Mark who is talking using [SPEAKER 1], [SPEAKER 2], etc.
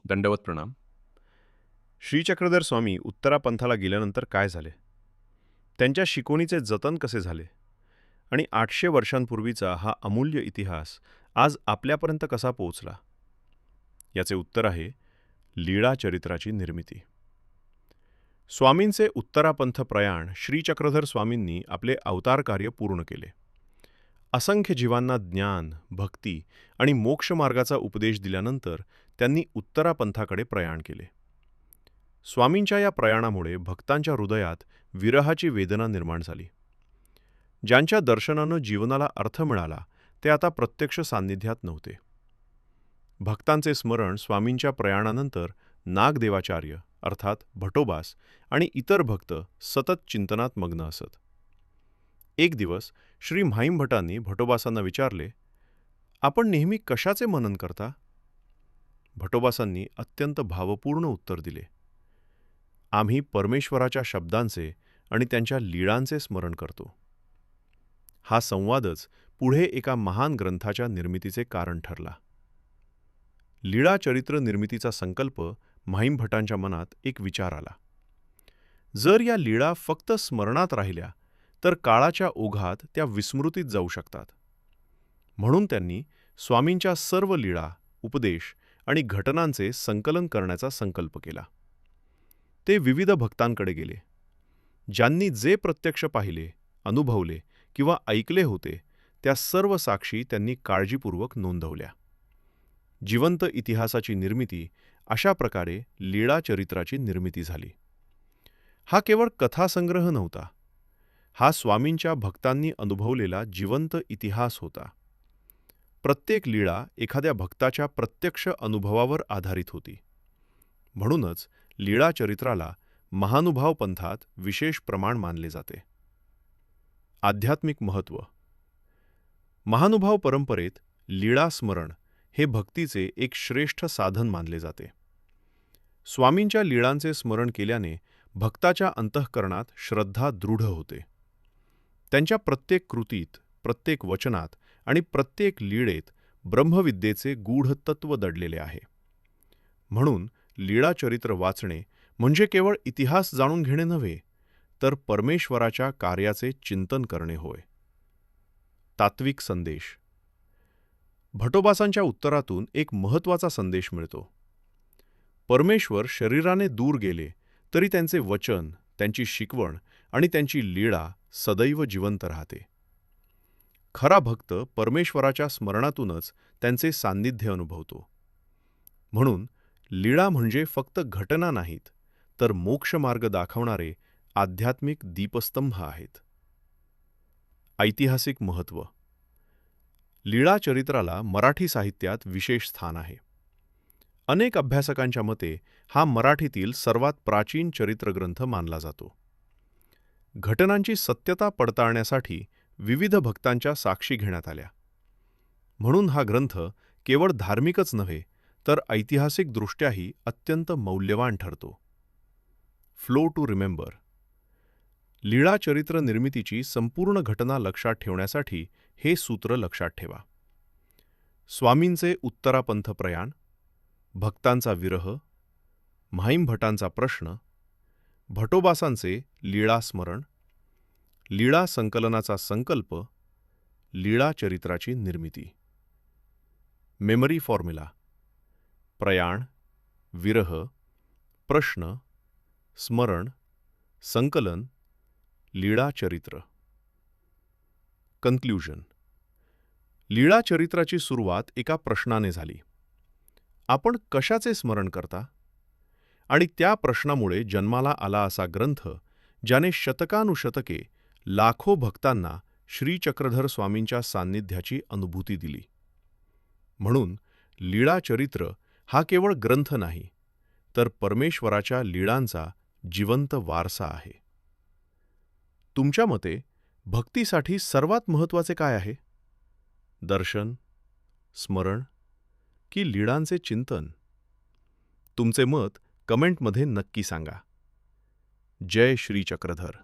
[SPEAKER 1] दंडवत प्रणाम. श्रीचक्रधर स्वामी उत्तरापंथाला गेल्यानंतर काय झाले, त्यांच्या शिकवणीचे जतन कसे झाले आणि 800 वर्षांपूर्वीचा हा अमूल्य इतिहास आज आपल्यापर्यंत कसा पोहोचला, याचे उत्तर आहे लीळाचरित्राची निर्मिती. स्वामींचे उत्तरापंथ प्रयाण श्रीचक्रधर स्वामींनी आपले अवतार कार्य पूर्ण केले. असंख्य जीवांना ज्ञान, भक्ती आणि मोक्षमार्गाचा उपदेश दिल्यानंतर त्यांनी उत्तरापंथाकडे प्रयाण केले. स्वामींच्या या प्रयाणामुळे भक्तांच्या हृदयात विरहाची वेदना निर्माण झाली. ज्यांच्या दर्शनानं जीवनाला अर्थ मिळाला ते आता प्रत्यक्ष सान्निध्यात नव्हते. भक्तांचे स्मरण स्वामींच्या प्रयाणानंतर नागदेवाचार्य अर्थात भटोबास आणि इतर भक्त सतत चिंतनात मग्न असत. एक दिवस श्री म्हाईंभटांनी भटोबासांना विचारले, आपण नेहमी कशाचे मनन करता? भटोबासांनी अत्यंत भावपूर्ण उत्तर दिले, आम्ही परमेश्वराच्या शब्दांचे आणि त्यांच्या लीळांचे स्मरण करतो. हा संवादच पुढे एका महान ग्रंथाच्या निर्मितीचे कारण ठरला. लीळाचरित्र निर्मितीचा संकल्प म्हाईंभटांच्या मनात एक विचार आला. जर या लीळा फक्त स्मरणात राहिल्या तर काळाच्या ओघात त्या विस्मृतीत जाऊ शकतात. म्हणून त्यांनी स्वामींच्या सर्व लीळा, उपदेश आणि घटनांचे संकलन करण्याचा संकल्प केला. ते विविध भक्तांकडे गेले. ज्यांनी जे प्रत्यक्ष पाहिले, अनुभवले किंवा ऐकले होते त्या सर्व साक्षी त्यांनी काळजीपूर्वक नोंदवल्या. जिवंत इतिहासाची निर्मिती अशा प्रकारे लीळाचरित्राची निर्मिती झाली. हा केवळ कथासंग्रह नव्हता, हा स्वामींच्या भक्तांनी अनुभवलेला जिवंत इतिहास होता. प्रत्येक लीळा एखाद्या भक्ताच्या प्रत्यक्ष अनुभवावर आधारित होती. म्हणूनच लीळाचरित्राला महानुभाव पंथात विशेष प्रमाण मानले जाते. आध्यात्मिक महत्त्व. महानुभाव परंपरेत लीळा स्मरण हे भक्तीचे एक श्रेष्ठ साधन मानले जाते. स्वामींच्या लीळांचे स्मरण केल्याने भक्ताच्या अंतःकरणात श्रद्धा दृढ होते. त्यांच्या प्रत्येक कृतीत, प्रत्येक वचनात आणि प्रत्येक लीळेत ब्रह्मविद्येचे गूढ तत्व दडलेले आहे. म्हणून लीळाचरित्र वाचणे म्हणजे केवळ इतिहास जाणून घेणे नव्हे, तर परमेश्वराच्या कार्याचे चिंतन करणे होय. तात्विक संदेश. भटोबासांच्या उत्तरातून एक महत्त्वाचा संदेश मिळतो. परमेश्वर शरीराने दूर गेले तरी त्यांचे वचन, त्यांची शिकवण आणि त्यांची लीळा सदैव जिवंत राहते. खरा भक्त परमेश्वराच्या स्मरणातूनच त्यांचे सान्निध्य अनुभवतो. म्हणून लीळा म्हणजे फक्त घटना नाहीत, तर मोक्षमार्ग दाखवणारे आध्यात्मिक दीपस्तंभ आहेत. ऐतिहासिक महत्त्व. लीळाचरित्राला मराठी साहित्यात विशेष स्थान आहे. अनेक अभ्यासकांच्या मते हा मराठीतील सर्वात प्राचीन चरित्रग्रंथ मानला जातो. घटनांची सत्यता पडताळण्यासाठी विविध भक्तांच्या साक्षी घेण्यात आल्या. म्हणून हा ग्रंथ केवळ धार्मिकच नव्हे, तर ऐतिहासिकदृष्ट्याही अत्यंत मौल्यवान ठरतो. Flow to remember. लीळाचरित्र निर्मितीची संपूर्ण घटना लक्षात ठेवण्यासाठी हे सूत्र लक्षात ठेवा. स्वामींचे उत्तरापंथ प्रयाण, भक्तांचा विरह, म्हाईंभटांचा प्रश्न, भटोबासांचे लीळा स्मरण, लीळा संकलनाचा संकल्प, लीळाचरित्राची निर्मिती. Memory formula. प्रयाण, विरह, प्रश्न, स्मरण, संकलन, लीळाचरित्र. कन्क्ल्यूजन. लीळाचरित्राची सुरुवात एका प्रश्नाने झाली. आपण कशाचे स्मरण करता? आणि त्या प्रश्नामुळे जन्माला आला असा ग्रंथ ज्याने शतकानुशतके लाखो भक्तांना श्रीचक्रधर स्वामींच्या सान्निध्याची अनुभूती दिली. म्हणून लीळाचरित्र हा केवळ ग्रंथ नाही, तर परमेश्वराच्या लीळांचा जिवंत वारसा आहे. तुमच्या मते भक्तीसाठी सर्वात महत्त्वाचे काय आहे? दर्शन, स्मरण की लीळांचे चिंतन? तुमचे मत कमेंटमध्ये नक्की सांगा. जय श्री चक्रधर.